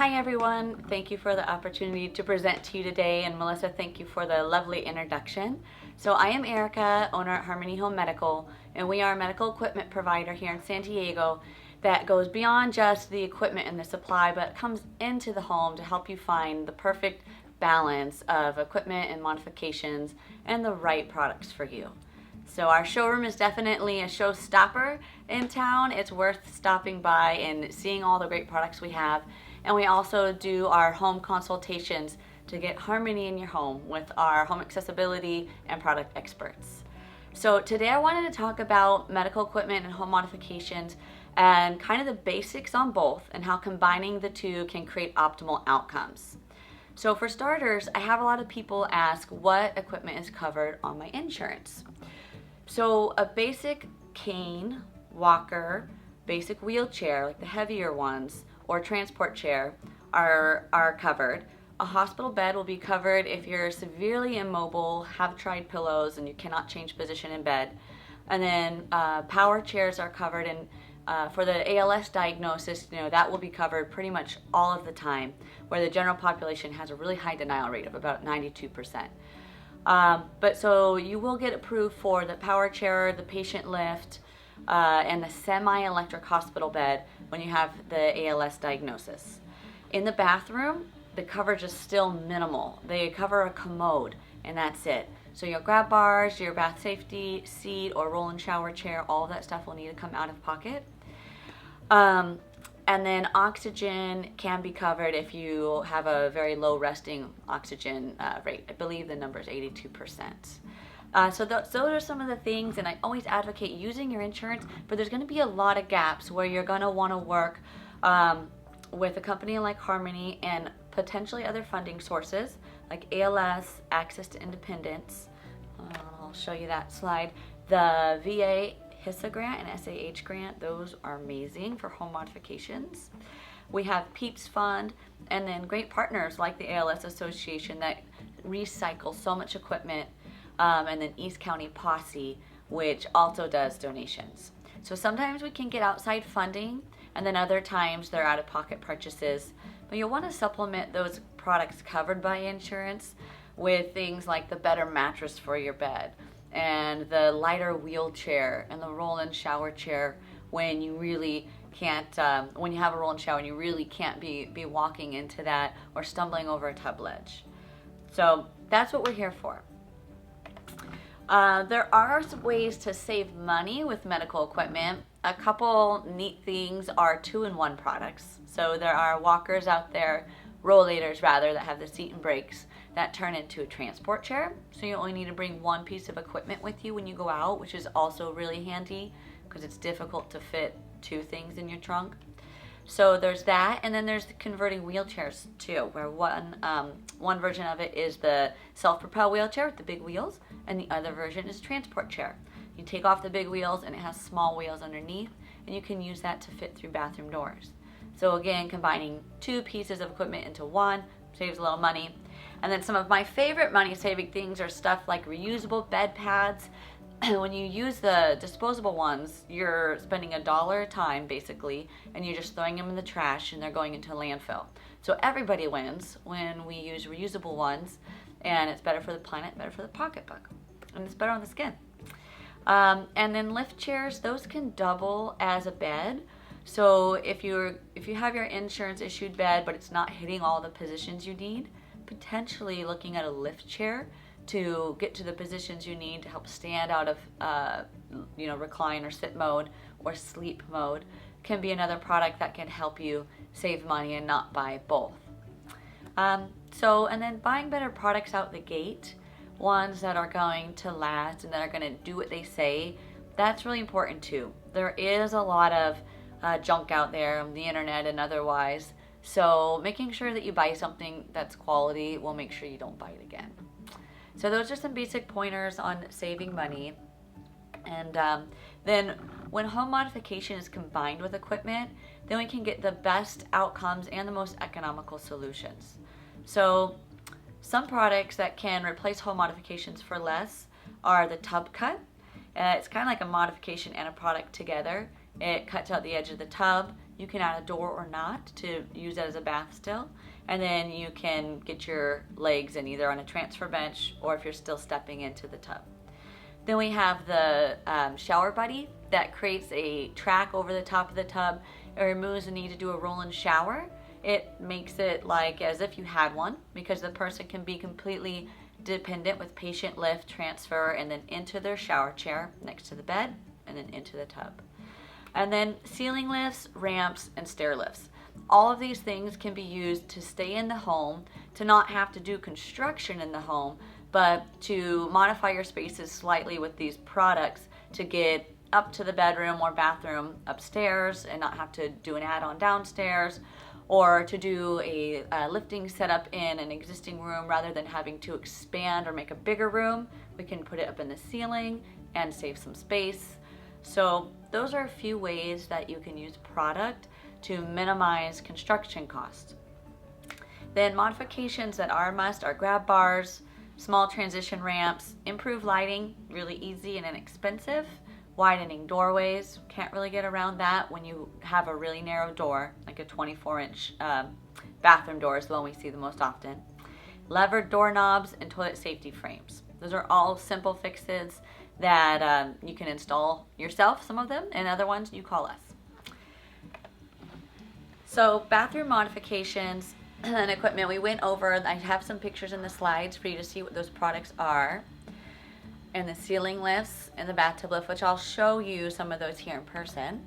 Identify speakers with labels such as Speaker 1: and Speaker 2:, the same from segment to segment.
Speaker 1: Hi everyone, thank you for the opportunity to present to you today, and Melissa, thank you for the lovely introduction. So I am Erica, owner at Harmony Home Medical, and we are a medical equipment provider here in San Diego that goes beyond just the equipment and the supply, but comes into the home to help you find the perfect balance of equipment and modifications and the right products for you. So our showroom is definitely a showstopper in town. It's worth stopping by and seeing all the great products we have. And we also do our home consultations to get harmony in your home with our home accessibility and product experts. So today I wanted to talk about medical equipment and home modifications and kind of the basics on both and how combining the two can create optimal outcomes. So for starters, I have a lot of people ask what equipment is covered on my insurance. So a basic cane, walker, basic wheelchair, like the heavier ones, or transport chair are covered. A hospital bed will be covered if you're severely immobile, have tried pillows, and you cannot change position in bed. And then power chairs are covered, and for the ALS diagnosis, that will be covered pretty much all of the time, where the general population has a really high denial rate of about 92%. But so you will get approved for the power chair, the patient lift, and the semi-electric hospital bed when you have the ALS diagnosis. In the bathroom, the coverage is still minimal. They cover a commode, and that's it. So your grab bars, your bath safety seat, or roll and shower chair, all of that stuff will need to come out of pocket. And then oxygen can be covered if you have a very low resting oxygen rate. I believe the number is 82%. So those are some of the things, and I always advocate using your insurance, but there's going to be a lot of gaps where you're going to want to work with a company like Harmony and potentially other funding sources like ALS, Access to Independence. I'll show you that slide. The VA HISA grant and SAH grant, those are amazing for home modifications. We have PEEPS Fund, and then great partners like the ALS Association that recycle so much equipment, and then East County Posse, which also does donations. So sometimes we can get outside funding, and then other times they're out-of-pocket purchases. But you'll want to supplement those products covered by insurance with things like the better mattress for your bed, and the lighter wheelchair, and the roll-in shower chair when you really can't, when you have a roll-in shower and you really can't be walking into that or stumbling over a tub ledge. So that's what we're here for. There are some ways to save money with medical equipment. A couple neat things are 2-in-1 products. So there are walkers out there, rollators rather, that have the seat and brakes that turn into a transport chair. So you only need to bring one piece of equipment with you when you go out, which is also really handy because it's difficult to fit two things in your trunk. So there's that, and then there's the converting wheelchairs too, where one version of it is the self-propel wheelchair with the big wheels, and the other version is a transport chair. You take off the big wheels and it has small wheels underneath, and you can use that to fit through bathroom doors. So again, combining two pieces of equipment into one saves a little money. And then some of my favorite money-saving things are stuff like reusable bed pads. When you use the disposable ones, you're spending $1 a time basically, and you're just throwing them in the trash and they're going into a landfill. So everybody wins when we use reusable ones, and it's better for the planet, better for the pocketbook, and it's better on the skin. And then lift chairs, those can double as a bed. So if you have your insurance issued bed but it's not hitting all the positions you need, potentially looking at a lift chair to get to the positions you need to help stand out of recline or sit mode or sleep mode can be another product that can help you save money and not buy both. And then buying better products out the gate, ones that are going to last and that are going to do what they say, that's really important too. There is a lot of junk out there on the internet and otherwise, so making sure that you buy something that's quality will make sure you don't buy it again. So those are some basic pointers on saving money. And then when home modification is combined with equipment, then we can get the best outcomes and the most economical solutions. So some products that can replace home modifications for less are the tub cut. It's kind of like a modification and a product together. It cuts out the edge of the tub, You can add a door or not to use it as a bath still. And then you can get your legs in either on a transfer bench or if you're still stepping into the tub. Then we have the Shower Buddy that creates a track over the top of the tub. It removes the need to do a roll-in shower. It makes it like as if you had one, because the person can be completely dependent with patient lift, transfer, and then into their shower chair next to the bed and then into the tub. And then ceiling lifts, ramps, and stair lifts. All of these things can be used to stay in the home, to not have to do construction in the home, but to modify your spaces slightly with these products to get up to the bedroom or bathroom upstairs and not have to do an add-on downstairs, or to do a lifting setup in an existing room rather than having to expand or make a bigger room. We can put it up in the ceiling and save some space. So those are a few ways that you can use product to minimize construction costs. Then modifications that are a must are grab bars, small transition ramps, improved lighting, really easy and inexpensive, widening doorways, can't really get around that when you have a really narrow door, like a 24-inch bathroom door is the one we see the most often. Levered doorknobs and toilet safety frames. Those are all simple fixes that you can install yourself, some of them, and other ones you call us. So bathroom modifications and equipment we went over. I have some pictures in the slides for you to see what those products are. And the ceiling lifts and the bathtub lift, which I'll show you some of those here in person.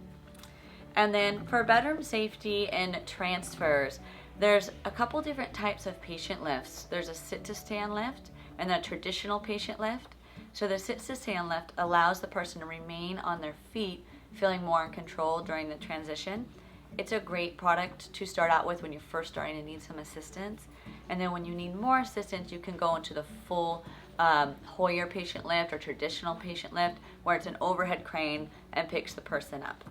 Speaker 1: And then for bedroom safety and transfers, there's a couple different types of patient lifts. There's a sit-to-stand lift and a traditional patient lift. So the sit-to-stand lift allows the person to remain on their feet, feeling more in control during the transition. It's a great product to start out with when you're first starting to need some assistance. And then when you need more assistance, you can go into the full Hoyer patient lift or traditional patient lift, where it's an overhead crane and picks the person up.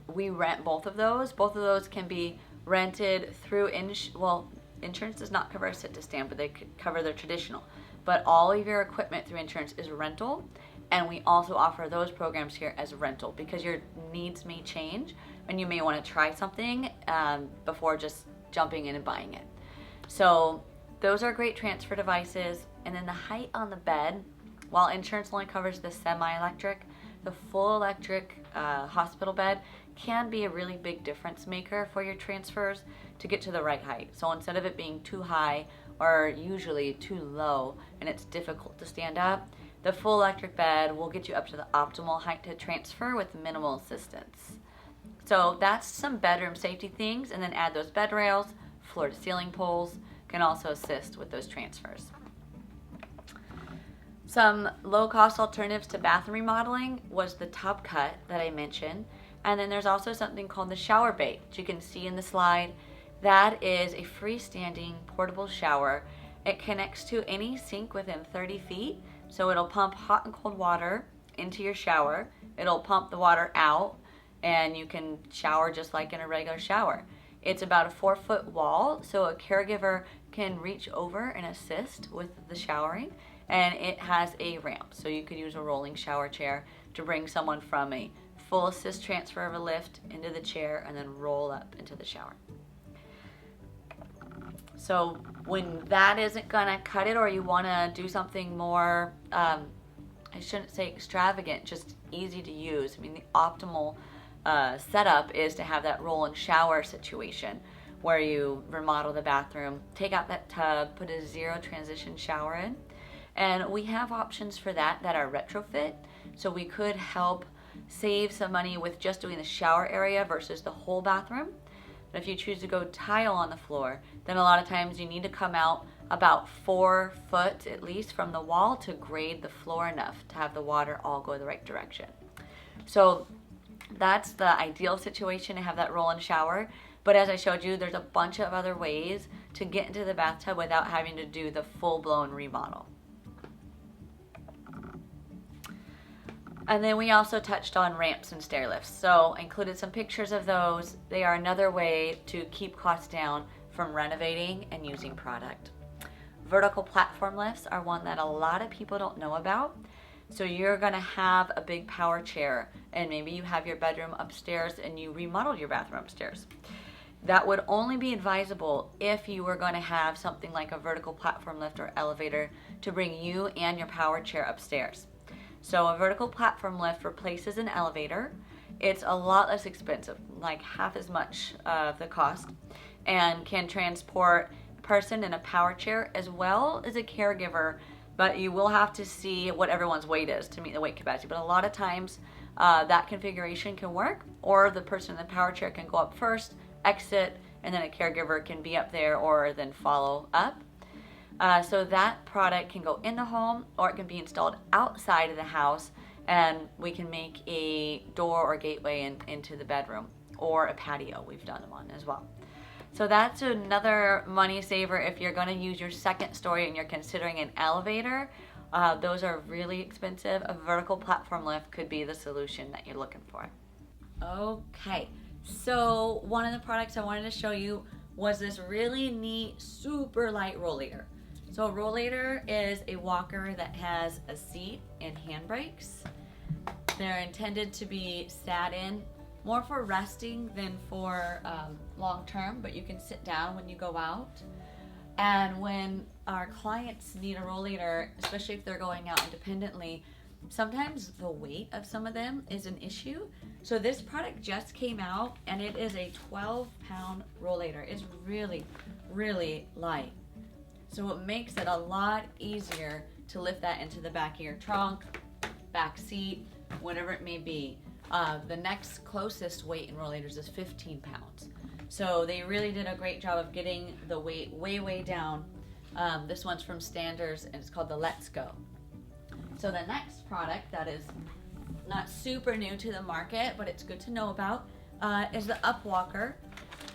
Speaker 1: We rent both of those. Both of those can be rented through insurance does not cover a sit-to-stand, but they cover the traditional. But all of your equipment through insurance is rental, and we also offer those programs here as rental because your needs may change and you may want to try something before just jumping in and buying it. So those are great transfer devices. And then the height on the bed, while insurance only covers the semi-electric, the full electric hospital bed can be a really big difference maker for your transfers to get to the right height. So instead of it being too high or usually too low and it's difficult to stand up, the full electric bed will get you up to the optimal height to transfer with minimal assistance. So that's some bedroom safety things, and then add those bed rails, floor to ceiling poles can also assist with those transfers. Some low-cost alternatives to bathroom remodeling was the tub cut that I mentioned. And then there's also something called the shower bay, which you can see in the slide. That is a freestanding portable shower. It connects to any sink within 30 feet. So it'll pump hot and cold water into your shower. It'll pump the water out, and you can shower just like in a regular shower. It's about a 4-foot wall, so a caregiver can reach over and assist with the showering. And it has a ramp, so you could use a rolling shower chair to bring someone from a full assist transfer of a lift into the chair and then roll up into the shower. So when that isn't gonna cut it, or you wanna do something more, I shouldn't say extravagant, just easy to use. I mean, the optimal setup is to have that roll and shower situation where you remodel the bathroom, take out that tub, put a zero transition shower in. And we have options for that are retrofit. So we could help save some money with just doing the shower area versus the whole bathroom. But if you choose to go tile on the floor, then a lot of times you need to come out about 4 foot at least from the wall to grade the floor enough to have the water all go the right direction. So that's the ideal situation, to have that roll-in shower. But as I showed you, there's a bunch of other ways to get into the bathtub without having to do the full-blown remodel. And then we also touched on ramps and stair lifts. So I included some pictures of those. They are another way to keep costs down from renovating and using product. Vertical platform lifts are one that a lot of people don't know about. So you're gonna have a big power chair, and maybe you have your bedroom upstairs and you remodeled your bathroom upstairs. That would only be advisable if you were going to have something like a vertical platform lift or elevator to bring you and your power chair upstairs. So a vertical platform lift replaces an elevator. It's a lot less expensive, like half as much of the cost, and can transport a person in a power chair as well as a caregiver, but you will have to see what everyone's weight is to meet the weight capacity. But a lot of times that configuration can work, or the person in the power chair can go up first, exit, and then a caregiver can be up there or then follow up. So that product can go in the home, or it can be installed outside of the house, and we can make a door or gateway into the bedroom, or a patio. We've done them on as well. So that's another money saver if you're going to use your second story and you're considering an elevator. Those are really expensive. A vertical platform lift could be the solution that you're looking for. Okay. So one of the products I wanted to show you was this really neat, super light rollator. So a rollator is a walker that has a seat and handbrakes. They're intended to be sat in, more for resting than for long term, but you can sit down when you go out. And when our clients need a rollator, especially if they're going out independently, sometimes the weight of some of them is an issue. So this product just came out, and it is a 12-pound rollator. It's really, really light. So it makes it a lot easier to lift that into the back of your trunk, back seat, whatever it may be. The next closest weight in rollators is 15 pounds. So they really did a great job of getting the weight way, way down. This one's from Standers, and it's called the Let's Go. So the next product that is not super new to the market, but it's good to know about, is the Upwalker.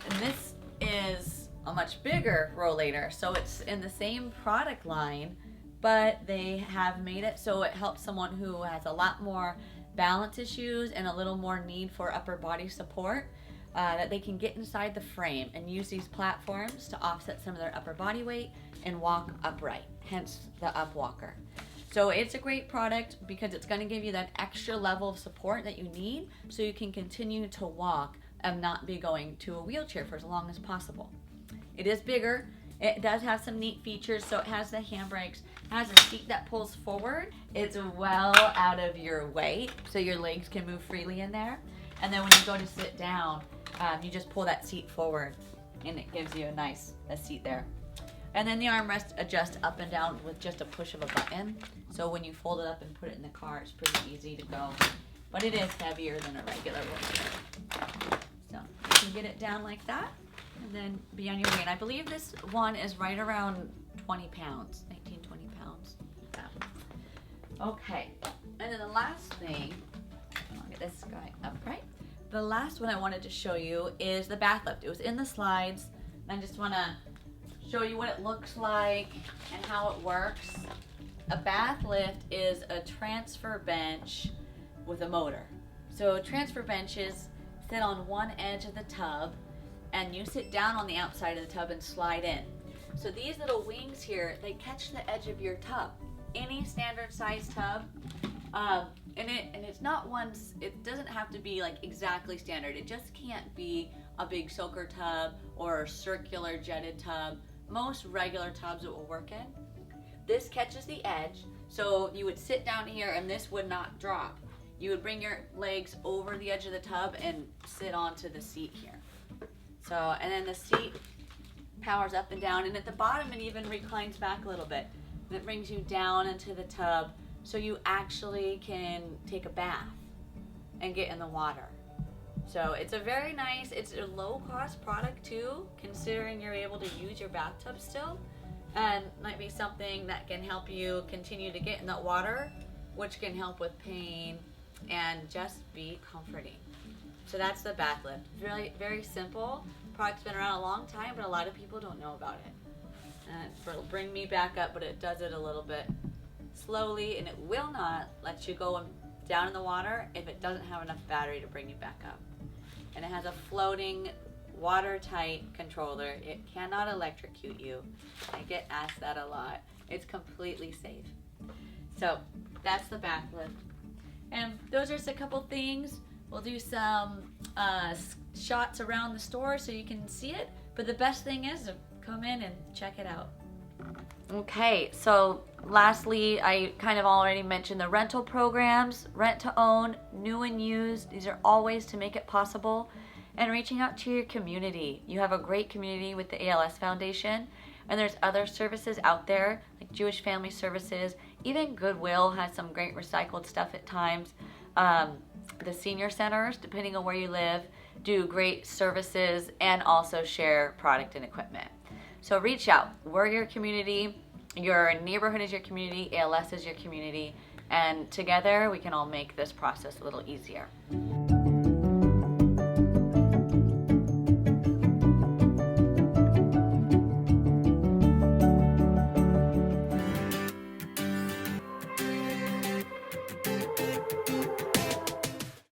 Speaker 1: And this is a much bigger rollator. So it's in the same product line, but they have made it so it helps someone who has a lot more balance issues and a little more need for upper body support, that they can get inside the frame and use these platforms to offset some of their upper body weight and walk upright, hence the Upwalker. So it's a great product because it's going to give you that extra level of support that you need so you can continue to walk and not be going to a wheelchair for as long as possible. It is bigger. It does have some neat features. So it has the handbrakes, has a seat that pulls forward. It's well out of your way, so your legs can move freely in there. And then when you go to sit down, you just pull that seat forward, and it gives you a seat there. And then the armrest adjusts up and down with just a push of a button. So when you fold it up and put it in the car, it's pretty easy to go. But it is heavier than a regular rollator. So you can get it down like that and then be on your way. And I believe this one is right around 20 pounds, 19, 20 pounds. Yeah. Okay. And then the last thing, I'll get this guy upright. The last one I wanted to show you is the bath lift. It was in the slides, and I just want to show you what it looks like and how it works. A bath lift is a transfer bench with a motor. So transfer benches sit on one edge of the tub, and you sit down on the outside of the tub and slide in. So these little wings here, they catch the edge of your tub. Any standard size tub, and it's not one, it doesn't have to be like exactly standard. It just can't be a big soaker tub or a circular jetted tub. Most regular tubs it will work in. This catches the edge, so you would sit down here and this would not drop. You would bring your legs over the edge of the tub and sit onto the seat here. So, and then the seat powers up and down, and at the bottom it even reclines back a little bit. And it brings you down into the tub so you actually can take a bath and get in the water. So it's a very nice, it's a low cost product too, considering you're able to use your bathtub still, and might be something that can help you continue to get in that water, which can help with pain and just be comforting. So that's the bath lift. Really, very simple. Product's been around a long time, but a lot of people don't know about it. And it'll bring me back up, but it does it a little bit slowly, and it will not let you go down in the water if it doesn't have enough battery to bring you back up. And it has a floating, watertight controller. It cannot electrocute you. I get asked that a lot. It's completely safe. So That's the back lift. And those are just a couple things. We'll do some shots around the store so you can see it. But the best thing is to come in and check it out. Okay, so lastly, I kind of already mentioned the rental programs, rent to own, new and used. These are all ways to make it possible. And reaching out to your community. You have a great community with the ALS Foundation, and there's other services out there like Jewish Family Services. Even Goodwill has some great recycled stuff at times. The senior centers, depending on where you live, do great services and also share product and equipment. So reach out. We're your community. Your neighborhood is your community. ALS is your community. And together we can all make this process a little easier.